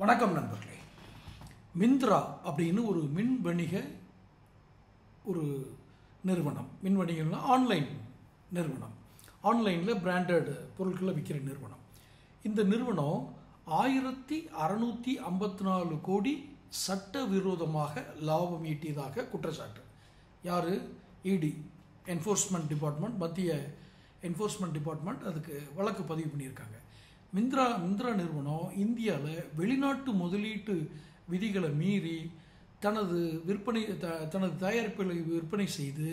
வணக்கம் நண்பர்களே. மிந்த்ரா அப்படின்னு ஒரு மின் வணிக ஒரு நிறுவனம். மின் வணிகம்னா ஆன்லைன் நிறுவனம். ஆன்லைனில் பிராண்டட் பொருட்களை விற்கிற நிறுவனம். இந்த நிறுவனம் 1654 கோடி சட்டவிரோதமாக லாபம் ஈட்டியதாக குற்றச்சாட்டு. யார்? இடி, என்ஃபோர்ஸ்மெண்ட் டிபார்ட்மெண்ட், மத்திய என்ஃபோர்ஸ்மெண்ட் டிபார்ட்மெண்ட் அதுக்கு வழக்கு பதிவு பண்ணியிருக்காங்க. மிந்த்ரா நிறுவனம் இந்தியாவில் வெளிநாட்டு முதலீட்டு விதிகளை மீறி தனது தயாரிப்புகளை விற்பனை செய்து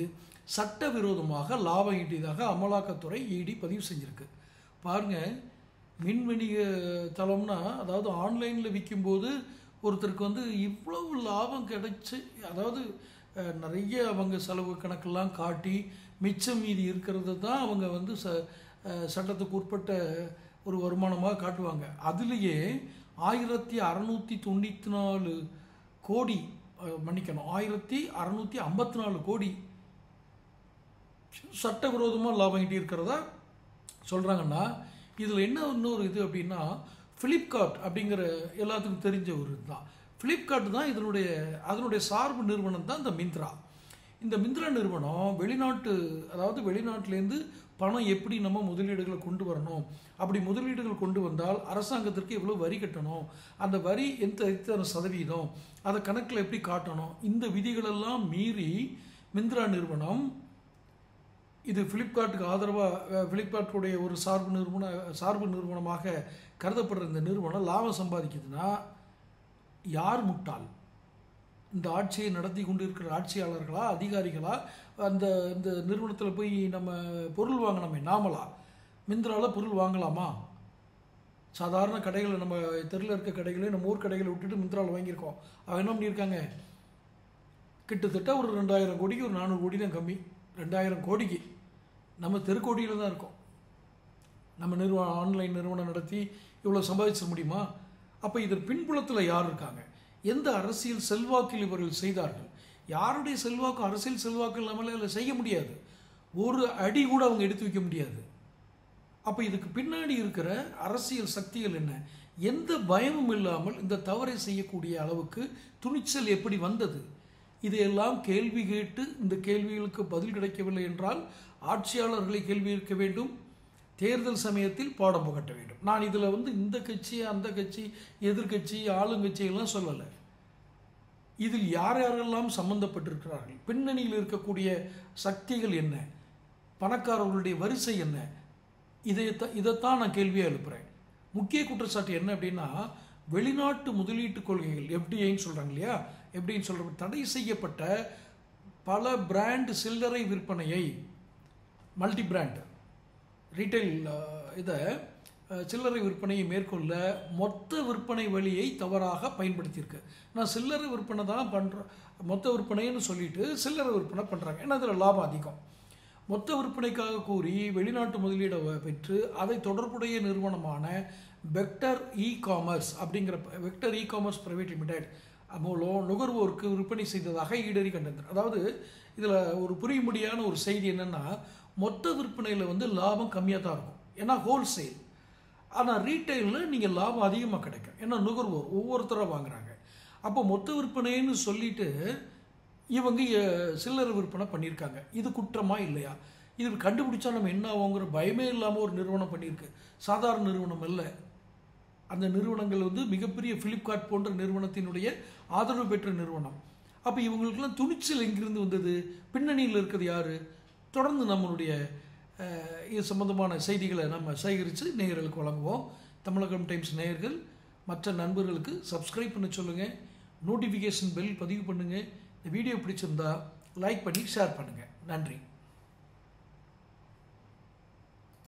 சட்டவிரோதமாக லாபம் ஈட்டியதாக அமலாக்கத்துறை இடி பதிவு செஞ்சுருக்கு. பாருங்கள், மின் வணிக தளம்னா அதாவது ஆன்லைனில் விற்கும்போது ஒருத்தருக்கு இவ்வளவு லாபம் கிடைச்சி, அதாவது நிறைய அவங்க செலவு கணக்கெல்லாம் காட்டி மிச்சம் மீதி இருக்கிறது தான் அவங்க சட்டத்துக்கு உட்பட்ட ஒரு வருமானமாக காட்டுவாங்க. அதுலேயே 1694 கோடி, மன்னிக்கணும், 1654 கோடி சட்டவிரோதமாக லாபம் ஈட்டி இருக்கிறதா சொல்கிறாங்கன்னா, இதில் என்ன இன்னொரு இது அப்படின்னா, ஃப்ளிப்கார்ட் அப்படிங்கிற எல்லாத்துக்கும் தெரிஞ்ச ஒரு இதுதான். ஃப்ளிப்கார்ட் தான் அதனுடைய சார்பு நிறுவனம் தான் இந்த மிந்த்ரா. இந்த மிந்த்ரா நிறுவனம் வெளிநாட்டிலேருந்து பணம் எப்படி நம்ம முதலீடுகளை கொண்டு வரணும், அப்படி முதலீடுகள் கொண்டு வந்தால் அரசாங்கத்திற்கு எவ்வளோ வரி கட்டணும், அந்த வரி எத்தனை சதவீதம், அதை கணக்கில் எப்படி காட்டணும், இந்த விதிகளெல்லாம் மீறி மிந்த்ரா நிறுவனம், இது ஃப்ளிப்கார்ட்டுக்கு ஆதரவாக ஃப்ளிப்கார்ட்டுடைய ஒரு சார்பு நிறுவனமாக கருதப்படுற இந்த நிறுவனம் லாபம் சம்பாதிக்குதுன்னா யார் முட்டாள்? இந்த ஆட்சியை நடத்தி கொண்டு இருக்கிற ஆட்சியாளர்களா, அதிகாரிகளா? இந்த நிறுவனத்தில் போய் நம்ம பொருள் வாங்கினோமே நாமளா? மிந்த்ராவில் பொருள் வாங்கலாமா? சாதாரண கடைகளை, நம்ம தெருவில் இருக்க கடைகளை, நம்ம ஊர் கடைகளை விட்டுட்டு மிந்த்ராவில் வாங்கியிருக்கோம். அவங்க என்ன பண்ணியிருக்காங்க? கிட்டத்தட்ட ஒரு 2000 கோடிக்கு ஒரு 400 கோடி தான் கம்மி. 2000 கோடிக்கு நம்ம தெருக்கோடியில் தான் இருக்கோம். நம்ம ஆன்லைன் நிறுவனம் நடத்தி இவ்வளோ சம்பாதிச்சிட முடியுமா? அப்போ இதன் பின்புலத்தில் யார் இருக்காங்க? எந்த அரசியல் செல்வாக்கில் இவர்கள் செய்தார்கள்? யாருடைய செல்வாக்கு, அரசியல் செல்வாக்கு இல்லாமல் அதில் செய்ய முடியாது. ஒரு அடி கூட அவங்க எடுத்து வைக்க முடியாது. அப்போ இதுக்கு பின்னாடி இருக்கிற அரசியல் சக்திகள் என்ன? எந்த பயமும் இல்லாமல் இந்த தவறை செய்யக்கூடிய அளவுக்கு துணிச்சல் எப்படி வந்தது? இதையெல்லாம் கேள்வி கேட்டு இந்த கேள்விகளுக்கு பதில் கிடைக்கவில்லை என்றால் ஆட்சியாளர்களை கேள்வி கேட்க வேண்டும், தேர்தல் சமயத்தில் பாடம் புகட்ட வேண்டும். நான் இதில் இந்த கட்சி, அந்த கட்சி, எதிர்கட்சி, ஆளுங்கட்சியெல்லாம் சொல்லலை. இதில் யார் யாரெல்லாம் சம்பந்தப்பட்டிருக்கிறார்கள், பின்னணியில் இருக்கக்கூடிய சக்திகள் என்ன, பணக்காரர்களுடைய வரிசை என்ன, இதைத்தான் நான் கேள்வியாக எழுப்புகிறேன். முக்கிய குற்றச்சாட்டு என்ன அப்படின்னா, வெளிநாட்டு முதலீட்டு கொள்கைகள், எஃப்டிஐன்னு சொல்கிறாங்க இல்லையா, எப்படின்னு சொல்கிற தடை செய்யப்பட்ட பல பிராண்ட் சில்லறை விற்பனையை, மல்டி பிராண்ட் ரீட்டைல் சில்லறை விற்பனையை மேற்கொள்ள மொத்த விற்பனை வழியை தவறாக பயன்படுத்தியிருக்கு. நான் சில்லறை விற்பனை தான் பண்ணுறேன், மொத்த விற்பனைன்னு சொல்லிட்டு சில்லறை விற்பனை பண்ணுறாங்க. ஏன்னா அதில் லாபம் அதிகம். மொத்த விற்பனைக்காக கூறி வெளிநாட்டு முதலீடை பெற்று அதை தொடர்புடைய நிறுவனமான வெக்டர் இ-காமர்ஸ் பிரைவேட் லிமிடெட் மூலம் நுகர்வோருக்கு விற்பனை செய்ததாக ஈடறி கண்டனர். அதாவது இதில் ஒரு புரியும்படியான ஒரு செய்தி என்னென்னா, மொத்த விற்பனையில் லாபம் கம்மியாக தான் இருக்கும், ஏன்னா ஹோல்சேல். ஆனால் ரீட்டைலில் நீங்கள் லாபம் அதிகமாக கிடைக்கும், ஏன்னா நுகர்வோர் ஒவ்வொருத்தராக வாங்குகிறாங்க. அப்போ மொத்த விற்பனைன்னு சொல்லிட்டு இவங்க சில்லறை விற்பனை பண்ணியிருக்காங்க. இது குற்றமா இல்லையா? இது கண்டுபிடிச்சா நம்ம என்ன ஆகுங்கிற பயமே இல்லாமல் ஒரு நிறுவனம் பண்ணியிருக்கு. சாதாரண நிறுவனம் இல்லை. அந்த நிறுவனங்கள் மிகப்பெரிய ஃப்ளிப்கார்ட் போன்ற நிறுவனத்தினுடைய ஆதரவு பெற்ற நிறுவனம். அப்போ இவங்களுக்கெல்லாம் துணிச்சல் எங்கிருந்து வந்தது? பின்னணியில் இருக்கிறது யார்? தொடர்ந்து நம்மளுடைய இது சம்பந்தமான செய்திகளை நம்ம சேகரித்து நேயர்களுக்கு வழங்குவோம். தமிழகம் டைம்ஸ் நேயர்கள் மற்ற நண்பர்களுக்கு சப்ஸ்கிரைப் பண்ண சொல்லுங்கள், நோட்டிஃபிகேஷன் பெல் பதிவு பண்ணுங்கள். இந்த வீடியோ பிடிச்சிருந்தா லைக் பண்ணி ஷேர் பண்ணுங்கள். நன்றி.